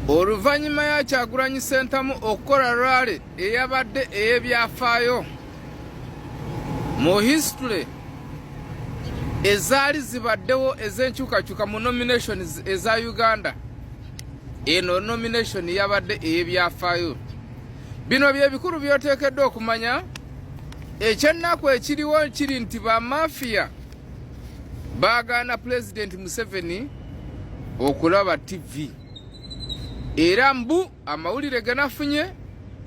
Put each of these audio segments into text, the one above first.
Oluvannyuma ya Kyagulanyi Ssentamu okukola rally eyabadde ey'ebyafaayo mu history ezaali zibaddewo ez'enkyukakyuka mu nominations eza Uganda, eno nomination yabadde ey'ebyafaayo. Bino bye bikulu by'oteekeddwa okumanya. Ekyennaku ekiriwo kiri nti bamafiya baagaana President Museveni okulaba TV. Era mbu amawulire ganafunye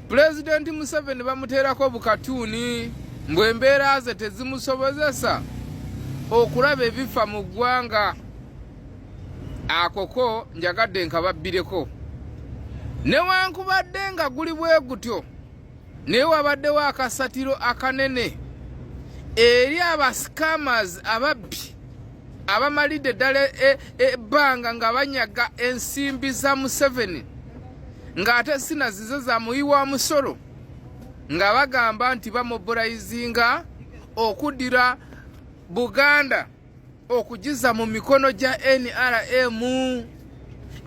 President Museveni bamuteerako bukatuuni mbu embeera ze tezimusobozesa okulaba ebifa mu ggwanga. Akoko njagadde nkababbireko. Newankubadde nga guli bwe gutyo, naye wabaddewo akasatiro akanene eri abascammers ababbi abamalidde ddala ebbanga nga banyaga ensimbi za Museveni ng'ate sinazizo za muyi wa musolo, nga bagamba nti bamobilizinga okuddira Buganda okugiza mu mikono gya NRM,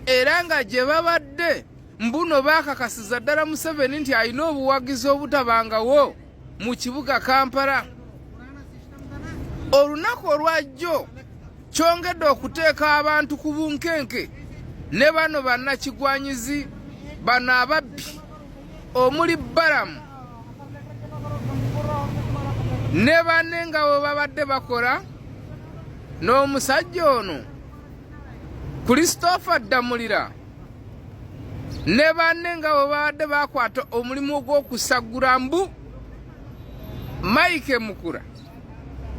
era nga gye babadde mbuno baakakasiza ddala Museveni nti alina obuwagizi obutabangawo mu kibuga Kampala. Olunaku olwajjo kyongedde okuteeka abantu ku bunkenke ne bano bannakigwanyizi bano ababbi omuli Balamu ne banne nga bwe babadde bakola n'omusajja ono Christopher Damulira ne banne nga bwe babadde bakwata omulimu gw'okusagula mbu Mike Mukura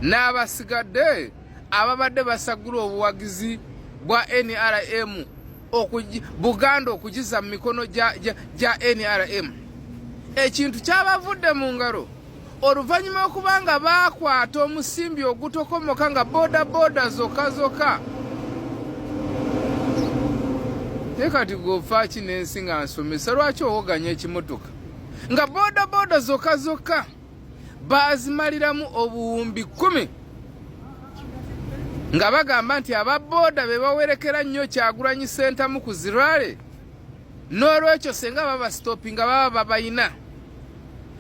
n'abasigadde ababadde basagula obuwagizi bwa NRM Buganda okugiza mu mikono gya NRM. Ekintu kyabavudde mu ngalo oluvannyuma okubanga baakwata omusimbi ogutokomoka nga boda zokka. Tekati gofa kinensi nga nsomesa lwaki owoganya ekimotoka nga boda zokka bazimaliramu obuwumbi 10 nga bagamba nti ababoda be bawerekera nnyo Kyagulanyi Ssentamu ku zirwale, n'olwekyo senga baba stoppinga baba babayina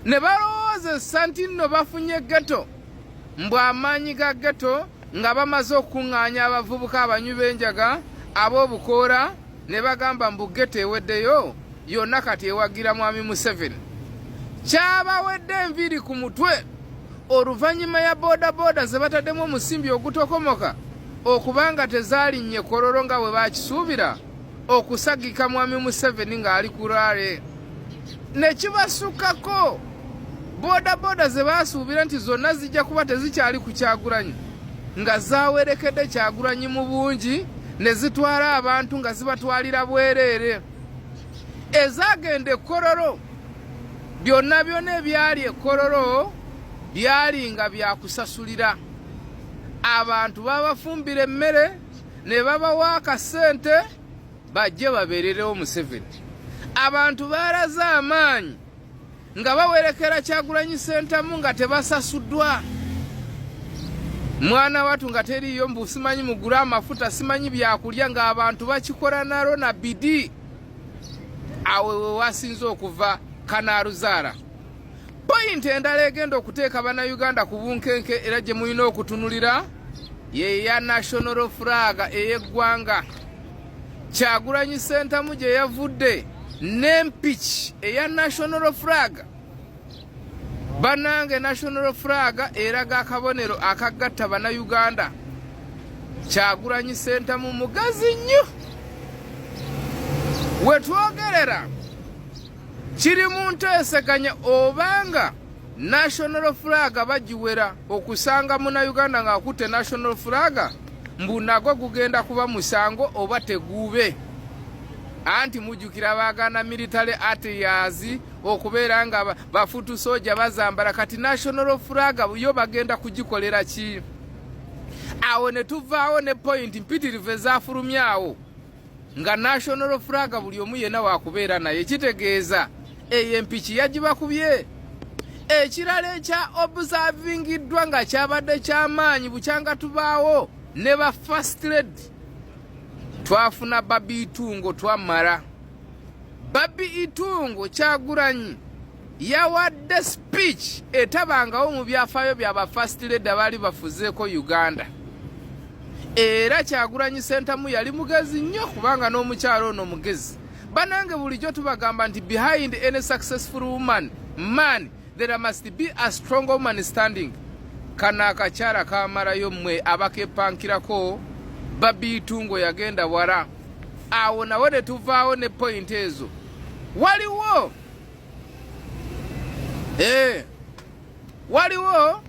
ne balowooza nti nno bafunye ghetto, mbw amaanyi ga ghetto nga bamaze okuŋŋaanya abavubuka abanywi b'enjaga ab'obukoora ne bagamba mbu ghetto eweddeyo yonna kati ewagira mwami Museveni. Kyabawedde enviiri ku mutwe oluvannyuma ya boda ze bataddemu omusimbi ogutokomoka okubanga tezaalinnye kololo nga bwe bakisuubira okusagika mwami Museveni ng'ali ku rwale. Ne kibasukkako boda ze baasuubira nti zonna zijja kuba tezikyali ku Kyagulanyi nga zaawerekedde Kyagulanyi mu bungi ne zitwala abantu nga zibatwalira bwereere. Ezaagenda ekkololo byonna ebyali ekkololo byali nga byakusasulira. Abantu babafumbira emmere ne babawa akasente bajje babeererewo Museveni. Abantu baalaze amaanyi nga bawerekera Kyagulanyi Ssentamu nga tebasasuddwa. Mwana watu nga teriyo mbu simanyi mugula amafuta simanyi byakulya ng'abantu bakikola nalo na bidi. Awe we wasinze okuva Kanaaruzaala. Point endala egenda okuteeka bannayuganda ku bunkenke era gye mulina okutunulira ye ya national flag ey'eggwanga. Kyagulanyi Ssentamu gye yavudde n'empiki eya national flag. Bannange national flag eraga akabonero akagatta bannayuganda. Kyagulanyi Ssentamu mugazi nnyo. Wetwogerera kiri mu nteeseganya obanga national flag bagiwera okusanga munnayuganda ng'akutte national flag mbu nagwo gugenda kuba musango oba teguube. Anti mujjukira baagana military attires okubeera nga bafutu soja bazambala, kati national flag yo bagenda kugikolera ki? Awo ne tuvaawo ne point mpitirivu ezaafulumyawo nga national flag buli omu yenna waakubeera naye. Kitegeeza eyo empiki yagibakubye. Ekirala ekya observingiddwa nga kyabadde ky'amaanyi bukyanga tubaawo ne ba first lady twafuna Babitungo twamala Babi Itungo Kyagulanyi yawadde speech etabangawo mu byafaayo byaba first lady abali bafuzeeko Uganda. Era Kyagulanyi Ssentamu yali mugezi nnyo kubanga n'omukyalo ono mugezi. Banange bulijjo tubagamba nti behind any successful man there must be a strong woman standing. Kana akakyala kamalayo mmwe abakepankirako Babi Itungo yagenda wala. Awo nawo ne tuvaawo ne point ezo. Waliwo waliwo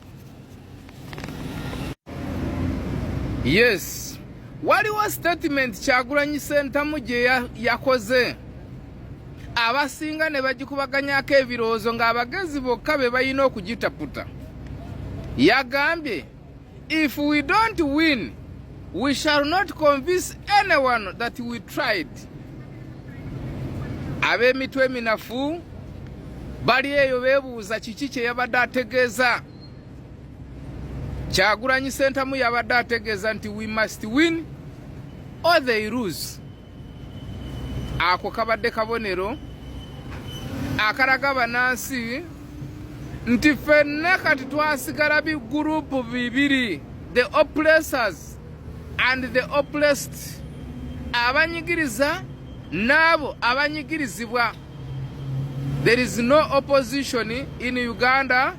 yes waliwo statement Kyagulanyi Ssentamu gye yakoze abasinga ne bagikubaganyako ebirowoozo ng'abagezi bokka be balina okugitaputa. Yagambye, if we don't win, we shall not convince anyone that we tried. Ab'emitwe eminafu bali eyo beebuuza kiki kye yabadde ategeeza. Kyagulanyi Ssentamu yabadde ategeeza nti we must win or they lose. Ako kabadde kabonero akalaga bannansi nti ffenna kati twasigala bigurupu bibiri, the oppressors and the oppressed, abanyigiriza n'abo abanyigirizibwa. There is no opposition in Uganda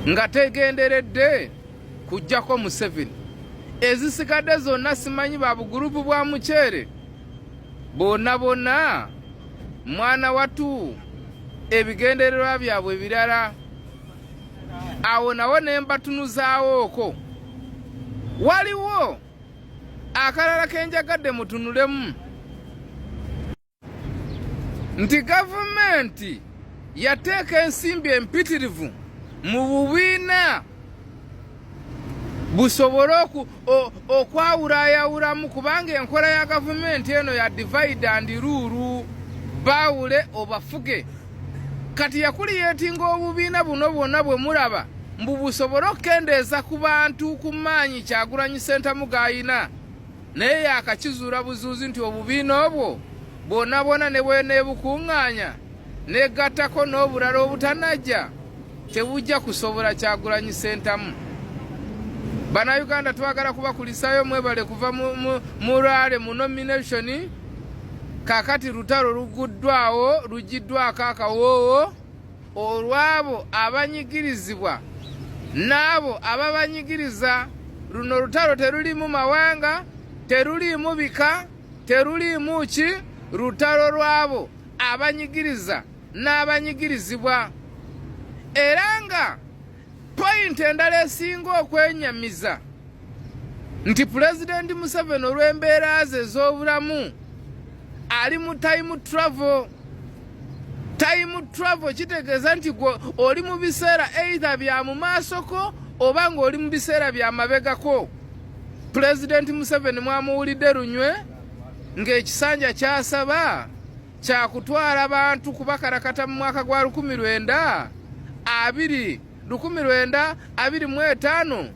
nga tegenderedde kujjako Museveni. Ezisigadde zonna simanyi ba bugurupu bwa muceere bonna mwana watu ebigendererwa byabwe birala. Awo nawo ne mbatunuzaawoko. Waliwo akalala kenjagadde mutunulemu nti gavumenti yateeka ensimbi empitirivu mu bubiina busobole okwawulaayawulamu kubanga enkola ya gavumenti eno ya divide and rule, baawule obafuge. Kati yakuliyeetinga obubiina buno bwonna bwe mulaba mbu busobole okukendeeza ku bantu ku maanyi Kyagulanyi Ssentamu g'ayina, naye yakakizuula buzuuzi nti obubiina obwo bwonna ne bweneebukuŋŋaanya n'egattako n'obulala obutanajja tebujja kusobola Kyagulanyi Ssentamu. Bannayuganda twagala kubakulisaayo mwebale kuva mu lwale mu nomination. Kakati lutalo lugiddwako akawoowo olw'abo abanyigirizibwa n'abo ababanyigiriza. Luno lutalo terulimu mawanga, terulimu bika, terulimu ki, lutalo lw'abo abanyigiriza n'abanyigirizibwa. Era nga point endala esinga okwenyamiza nti Pulezidenti Museveni olw'embeera ze ez'obulamu ali mu time travel. Time travel kitegeeza nti oli mu biseera either bya mu maasoko oba ng'oli mu biseera bya mabegako. Pulezidenti Museveni mwamuwulidde lunywe ng'ekisanja kyasaba kyakutwala abantu kubakalakata mu mwaka gwa 1925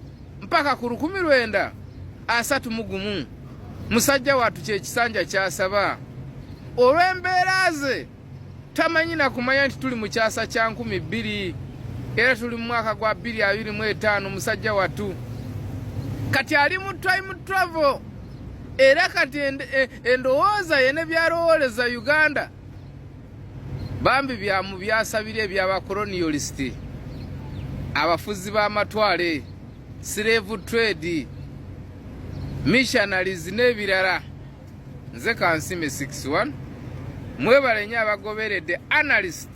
mpaka ku 1931. Musajja watu kyekisanja kyasaba. Olw'embeera ze tamanyi na kumanya nti tuli mu kyasa kya 2000 era tuli mu mwaka gwa 2025. Musajja watu kati ali mu time travel. Era kati endowooza ye ne byalowooleza Uganda bambi byamu byasabire eby'abakolonialist, abafuzi b'amatwale, slave trade, missionaries n'ebirala. Nze Kansime 61 mwebale nnyo abagoberedde analyst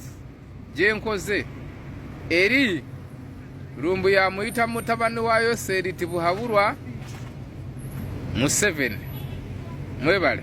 gye nkoze eri lumbu ya muyita mutabani waayo Seriti Buhabulwa Museveni. Mwebale.